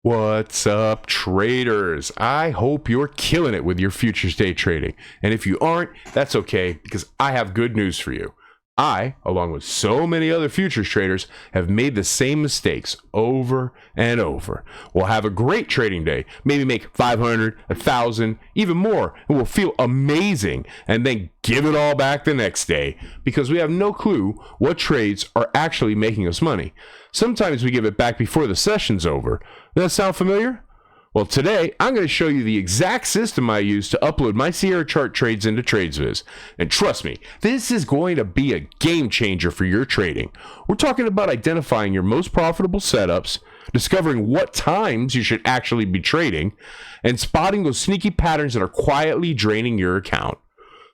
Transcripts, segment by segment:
What's up, traders? I hope you're killing it with your futures day trading. And if you aren't, that's okay, because I have good news for you. I, along with so many other futures traders, have made the same mistakes over and over. We'll have a great trading day, maybe make 500, 1,000, even more, and we'll feel amazing, and then give it all back the next day because we have no clue what trades are actually making us money. Sometimes we give it back before the session's over. Does that sound familiar? Well, today, I'm going to show you the exact system I use to upload my Sierra chart trades into Tradesviz. And trust me, this is going to be a game changer for your trading. We're talking about identifying your most profitable setups, discovering what times you should actually be trading, and spotting those sneaky patterns that are quietly draining your account.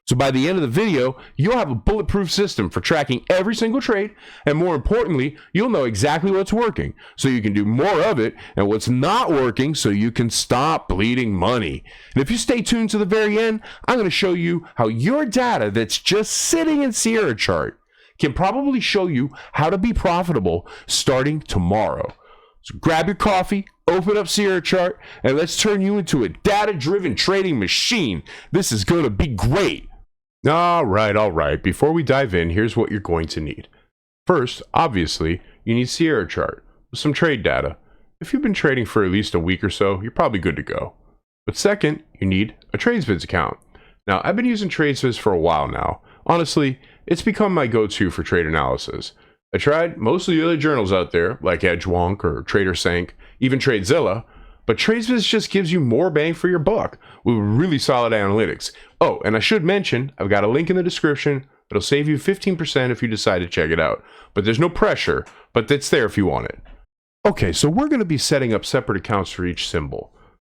So by the end of the video, you'll have a bulletproof system for tracking every single trade, and more importantly, you'll know exactly what's working, so you can do more of it, and what's not working so you can stop bleeding money. And if you stay tuned to the very end, I'm going to show you how your data that's just sitting in Sierra chart can probably show you how to be profitable starting tomorrow. So grab your coffee, open up Sierra chart, and let's turn you into a data-driven trading machine. This is going to be great. All right. Before we dive in, here's what you're going to need. First, obviously, you need Sierra chart with some trade data. If you've been trading for at least a week or so, you're probably good to go. But second, you need a Tradesviz account. Now, I've been using Tradesviz for a while now. Honestly, it's become my go-to for trade analysis. I tried most of the other journals out there, like EdgeWonk or TraderSync, even TradeZilla, but Tradesviz just gives you more bang for your buck with really solid analytics. Oh, and I should mention, I've got a link in the description that'll save you 15% if you decide to check it out. But there's no pressure, but it's there if you want it. Okay, so we're going to be setting up separate accounts for each symbol.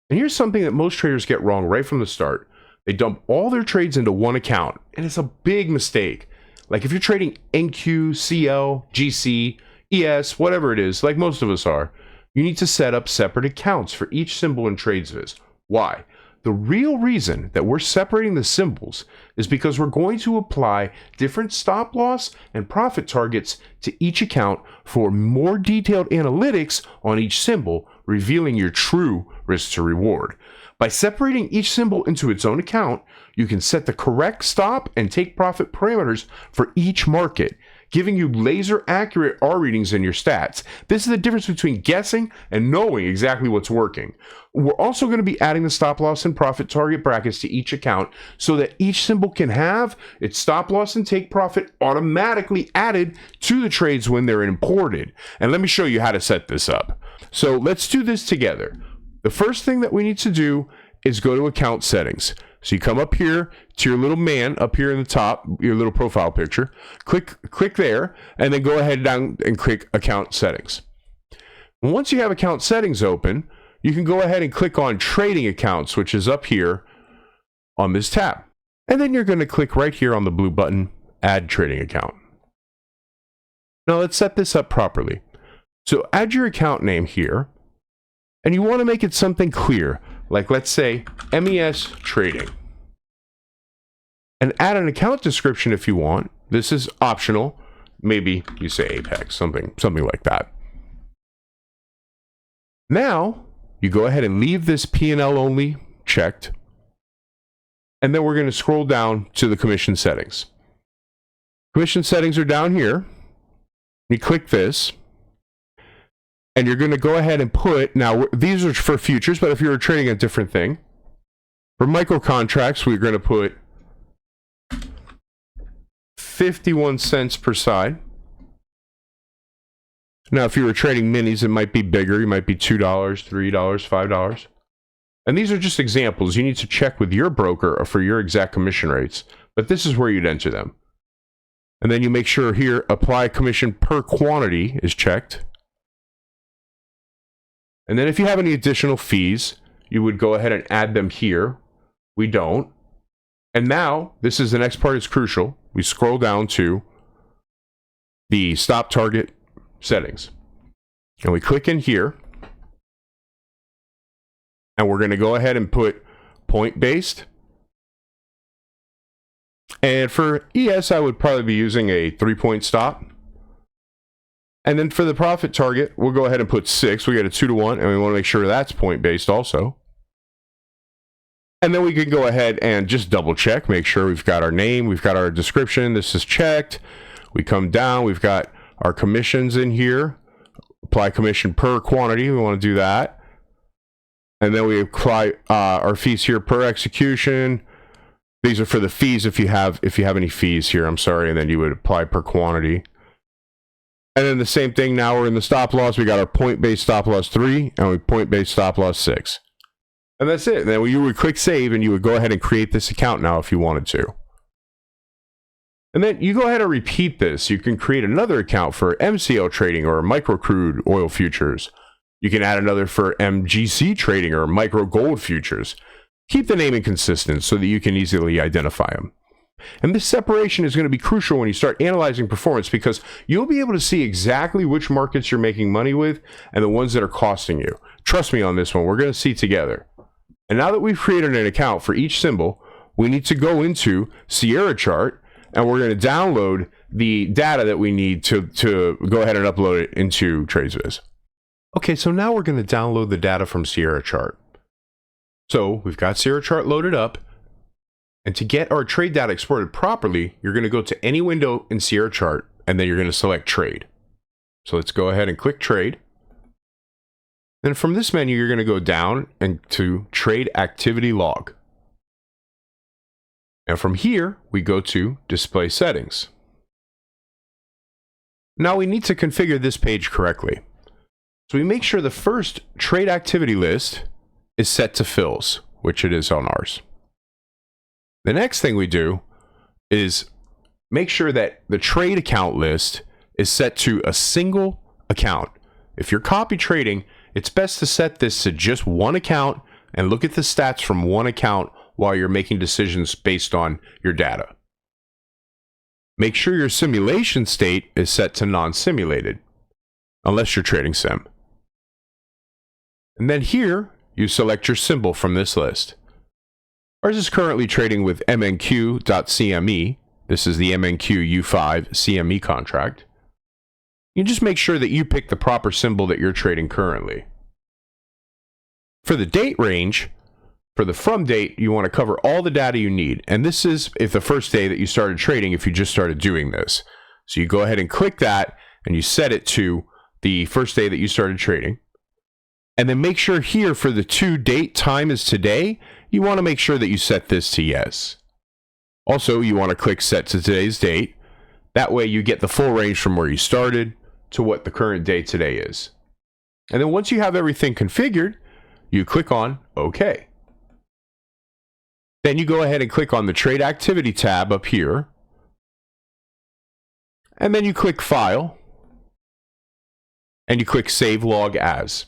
And here's something that most traders get wrong right from the start. They dump all their trades into one account, and it's a big mistake. Like if you're trading NQ, CL, GC, ES, whatever it is, like most of us are, you need to set up separate accounts for each symbol in Tradesviz. Why? The real reason that we're separating the symbols is because we're going to apply different stop loss and profit targets to each account for more detailed analytics on each symbol, revealing your true risk to reward. By separating each symbol into its own account, you can set the correct stop and take profit parameters for each market, giving you laser accurate R readings in your stats. This is the difference between guessing and knowing exactly what's working. We're also going to be adding the stop loss and profit target brackets to each account so that each symbol can have its stop loss and take profit automatically added to the trades when they're imported. And let me show you how to set this up. So let's do this together. The first thing that we need to do is go to account settings. So you come up here to your little man up here in the top, your little profile picture, click there, and then go ahead down and click account settings. And once you have account settings open, you can go ahead and click on trading accounts, which is up here on this tab. And then you're going to click right here on the blue button, add trading account. Now let's set this up properly. So add your account name here, and you want to make it something clear, like let's say MES Trading. And add an account description if you want. This is optional. Maybe you say Apex, something like that. Now, you go ahead and leave this P&L only checked. And then we're going to scroll down to the commission settings. Commission settings are down here. You click this. And you're going to go ahead and put, now these are for futures, but if you're trading a different thing. For micro contracts, we're going to put 51 cents per side. Now, if you were trading minis, it might be bigger. It might be $2, $3, $5. And these are just examples. You need to check with your broker for your exact commission rates. But this is where you'd enter them. And then you make sure here, apply commission per quantity is checked. And then if you have any additional fees, you would go ahead and add them here. We don't. And now, this is the next part is crucial. We scroll down to the stop target settings. And we click in here. And we're going to go ahead and put point-based. And for ES, I would probably be using a 3-point stop. And then for the profit target, we'll go ahead and put 6. We get a 2-to-1, and we want to make sure that's point-based also. And then we can go ahead and just double check, make sure we've got our name, we've got our description, this is checked. We come down, we've got our commissions in here. Apply commission per quantity, we want to do that. And then we apply our fees here per execution. These are for the fees if you have any fees here, I'm sorry, and then you would apply per quantity. And then the same thing, now we're in the stop loss, we got our point-based stop loss 3, and we point-based stop loss 6. And that's it. And then you would click save, and you would go ahead and create this account now if you wanted to. And then you go ahead and repeat this. You can create another account for MCL trading or micro crude oil futures. You can add another for MGC trading or micro gold futures. Keep the naming consistent so that you can easily identify them. And this separation is going to be crucial when you start analyzing performance, because you'll be able to see exactly which markets you're making money with and the ones that are costing you. Trust me on this one, we're going to see together. And now that we've created an account for each symbol, we need to go into Sierra Chart, and we're going to download the data that we need to go ahead and upload it into Tradesviz. Okay, so now we're going to download the data from Sierra Chart. So we've got Sierra Chart loaded up, and to get our trade data exported properly, you're going to go to any window in Sierra Chart, and then you're going to select Trade. So let's go ahead and click Trade. Then from this menu, you're going to go down and to Trade Activity Log. And from here, we go to Display Settings. Now we need to configure this page correctly. So we make sure the first trade activity list is set to fills, which it is on ours. The next thing we do is make sure that the trade account list is set to a single account. If you're copy trading, it's best to set this to just one account and look at the stats from one account while you're making decisions based on your data. Make sure your simulation state is set to non-simulated, unless you're trading sim. And then here, you select your symbol from this list. Ours is currently trading with MNQ.CME. This is the MNQ U5 CME contract. You just make sure that you pick the proper symbol that you're trading currently. For the date range, for the from date, you want to cover all the data you need. And this is if the first day that you started trading, if you just started doing this. So you go ahead and click that, and you set it to the first day that you started trading. And then make sure here for the to date time is today, you want to make sure that you set this to yes. Also, you want to click set to today's date. That way you get the full range from where you started to what the current date today is. And then once you have everything configured, you click on OK. Then you go ahead and click on the Trade Activity tab up here. And then you click File. And you click Save Log As.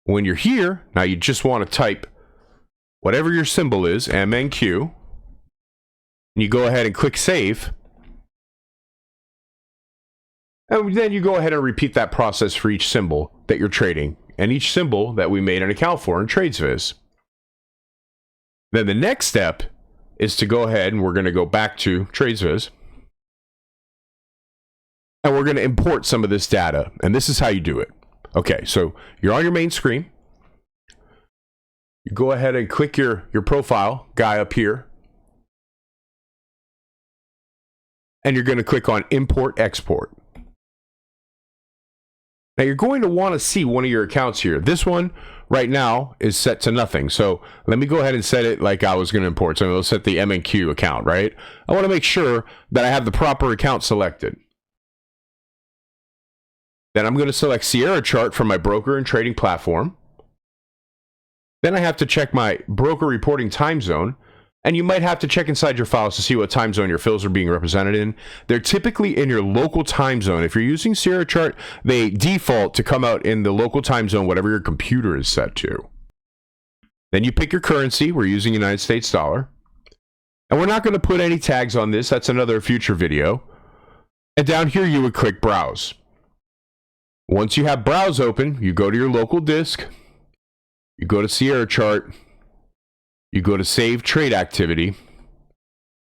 When you're here, now you just want to type whatever your symbol is, MNQ. And you go ahead and click Save. And then you go ahead and repeat that process for each symbol that you're trading and each symbol that we made an account for in Tradesviz. Then the next step is to go ahead, and we're going to go back to Tradesviz. And we're going to import some of this data. And this is how you do it. Okay, so you're on your main screen. You go ahead and click your profile guy up here. And you're going to click on Import Export. Now you're going to want to see one of your accounts here. This one right now is set to nothing. So let me go ahead and set it like I was going to import. So I'll set the MNQ account, right? I want to make sure that I have the proper account selected. Then I'm going to select Sierra Chart from my broker and trading platform. Then I have to check my broker reporting time zone. And you might have to check inside your files to see what time zone your fills are being represented in. They're typically in your local time zone. If you're using Sierra Chart, they default to come out in the local time zone, whatever your computer is set to. Then you pick your currency. We're using United States dollar. And we're not going to put any tags on this. That's another future video. And down here, you would click Browse. Once you have Browse open, you go to your local disk. You go to Sierra Chart. You go to Save Trade Activity.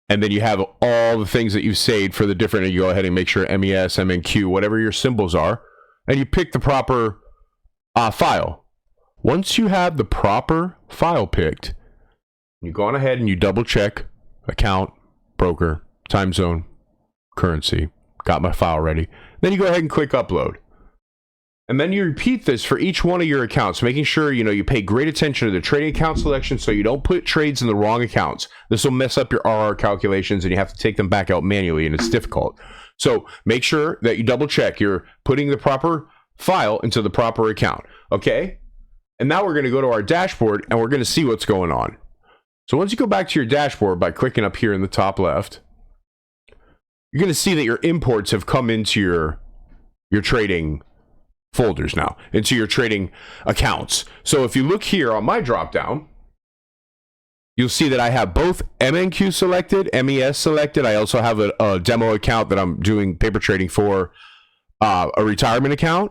And then you have all the things that you've saved for the different, and you go ahead and make sure MES, MNQ, whatever your symbols are, and you pick the proper file. Once you have the proper file picked, you go on ahead and you double check account, broker, time zone, currency, got my file ready. Then you go ahead and click upload. And then you repeat this for each one of your accounts, making sure you pay great attention to the trading account selection so you don't put trades in the wrong accounts. This will mess up your RR calculations and you have to take them back out manually, and it's difficult. So make sure that you double check you're putting the proper file into the proper account. Okay? And now we're going to go to our dashboard and we're going to see what's going on. So once you go back to your dashboard by clicking up here in the top left, you're going to see that your imports have come into your trading folders now, into your trading accounts. So if you look here on my drop down, you'll see that I have both MNQ selected, MES selected. I also have a demo account that I'm doing paper trading for, a retirement account.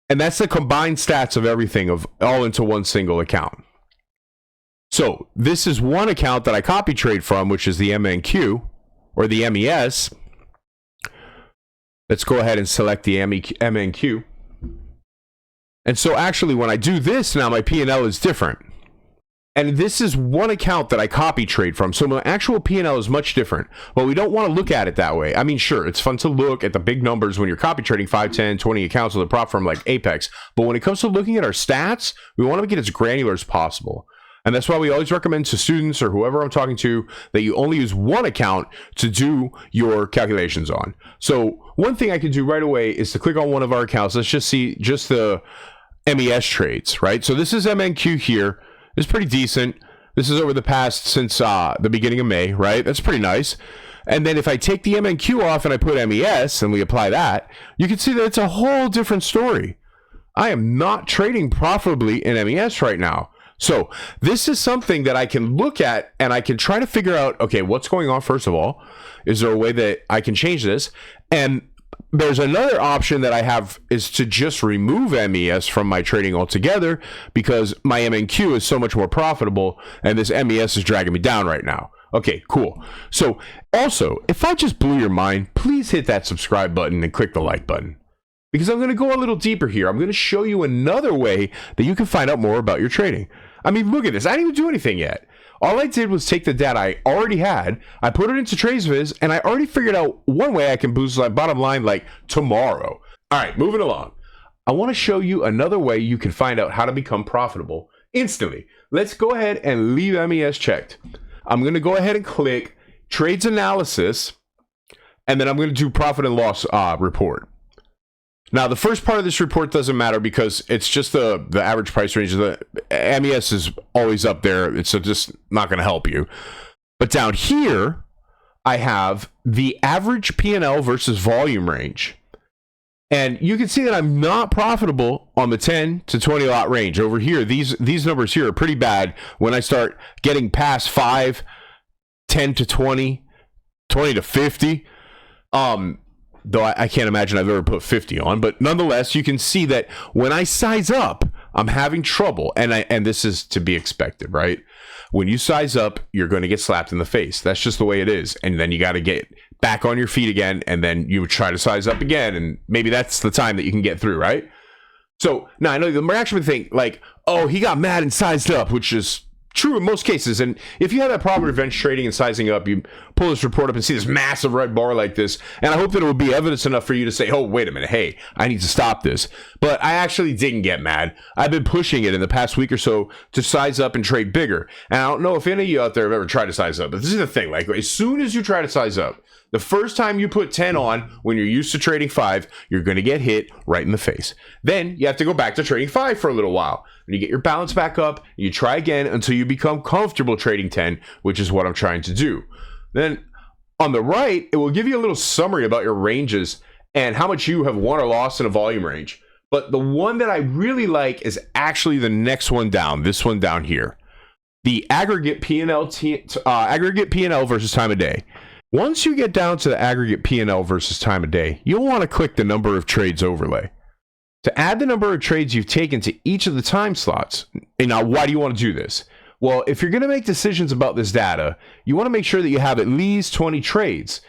And that's the combined stats of everything, of all into one single account. So this is one account that I copy trade from, which is the MNQ or the MES. Let's go ahead and select the MNQ. And so actually when I do this now, my P&L is different. And this is one account that I copy trade from. So my actual P&L is much different. But we don't want to look at it that way. I mean, sure, it's fun to look at the big numbers when you're copy trading 5, 10, 20 accounts with a prop firm like Apex. But when it comes to looking at our stats, we want to get as granular as possible. And that's why we always recommend to students or whoever I'm talking to that you only use one account to do your calculations on. So one thing I can do right away is to click on one of our accounts. Let's just see just the MES trades, right? So this is MNQ here. It's pretty decent. This is over the past since the beginning of May, right? That's pretty nice. And then if I take the MNQ off and I put MES and we apply that, you can see that it's a whole different story. I am not trading profitably in MES right now. So this is something that I can look at and I can try to figure out, okay, what's going on first of all? Is there a way that I can change this? And there's another option that I have is to just remove MES from my trading altogether because my MNQ is so much more profitable and this MES is dragging me down right now. Okay, cool. So also, if I just blew your mind, please hit that subscribe button and click the like button. Because I'm going to go a little deeper here. I'm going to show you another way that you can find out more about your trading. I mean, look at this. I didn't even do anything yet. All I did was take the data I already had, I put it into Tradesviz, and I already figured out one way I can boost my bottom line like tomorrow. All right, moving along. I want to show you another way you can find out how to become profitable instantly. Let's go ahead and leave MES checked. I'm going to go ahead and click Trades Analysis, and then I'm going to do Profit and Loss Report. Now, the first part of this report doesn't matter because it's just the average price range. The MES is always up there. It's just not going to help you. But down here, I have the average P&L versus volume range. And you can see that I'm not profitable on the 10 to 20 lot range. Over here, these numbers here are pretty bad when I start getting past 5, 10 to 20, 20 to 50. Though I can't imagine I've ever put 50 on, but nonetheless, you can see that when I size up, I'm having trouble, and this is to be expected, right? When you size up, you're going to get slapped in the face. That's just the way it is, and then you got to get back on your feet again, and then you try to size up again, and maybe that's the time that you can get through, right? So now I know the reaction would think like, oh, he got mad and sized up, which is true in most cases. And if you have that problem with revenge trading and sizing up, you pull this report up and see this massive red bar like this. And I hope that it will be evidence enough for you to say, oh, wait a minute. Hey, I need to stop this. But I actually didn't get mad. I've been pushing it in the past week or so to size up and trade bigger. And I don't know if any of you out there have ever tried to size up, but this is the thing. Like as soon as you try to size up, the first time you put 10 on when you're used to trading 5, you're going to get hit right in the face. Then you have to go back to trading 5 for a little while. And you get your balance back up, you try again until you become comfortable trading 10, which is what I'm trying to do. Then on the right, it will give you a little summary about your ranges and how much you have won or lost in a volume range. But the one that I really like is actually the next one down, this one down here. The aggregate P&L versus time of day. Once you get down to the aggregate P&L versus time of day, you'll want to click the number of trades overlay. To add the number of trades you've taken to each of the time slots. And now, why do you want to do this? Well, if you're going to make decisions about this data, you want to make sure that you have at least 20 trades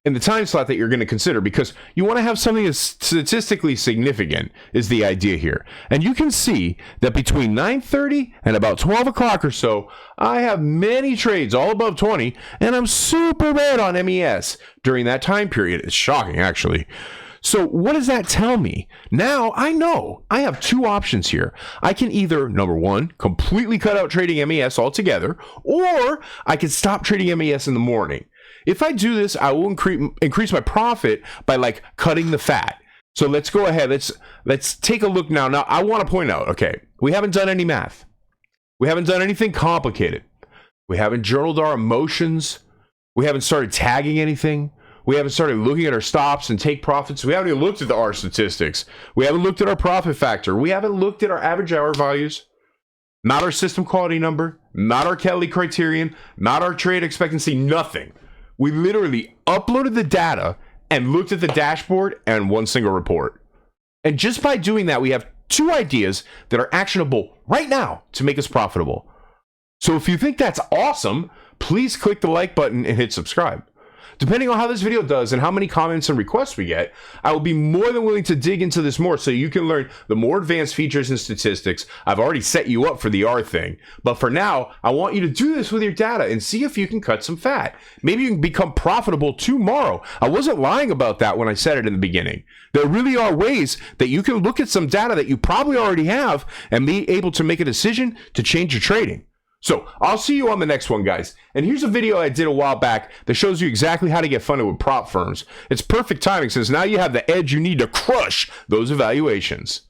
in the time slot that you're going to consider, because you want to have something that's statistically significant is the idea here. And you can see that between 9:30 and about 12 o'clock or so, I have many trades all above 20, and I'm super red on MES during that time period. It's shocking, actually. So what does that tell me? Now I know I have two options here. I can either, number one, completely cut out trading MES altogether, or I can stop trading MES in the morning. If I do this, I will increase my profit by like cutting the fat. So let's go ahead. Let's take a look now. Now I want to point out, okay, we haven't done any math. We haven't done anything complicated. We haven't journaled our emotions. We haven't started tagging anything. We haven't started looking at our stops and take profits. We haven't even looked at the R statistics. We haven't looked at our profit factor. We haven't looked at our average hour values. Not our system quality number. Not our Kelly criterion. Not our trade expectancy. Nothing. We literally uploaded the data and looked at the dashboard and one single report. And just by doing that, we have two ideas that are actionable right now to make us profitable. So if you think that's awesome, please click the like button and hit subscribe. Depending on how this video does and how many comments and requests we get, I will be more than willing to dig into this more so you can learn the more advanced features and statistics. I've already set you up for the R thing. But for now, I want you to do this with your data and see if you can cut some fat. Maybe you can become profitable tomorrow. I wasn't lying about that when I said it in the beginning. There really are ways that you can look at some data that you probably already have and be able to make a decision to change your trading. So I'll see you on the next one, guys. And here's a video I did a while back that shows you exactly how to get funded with prop firms. It's perfect timing since now you have the edge you need to crush those evaluations.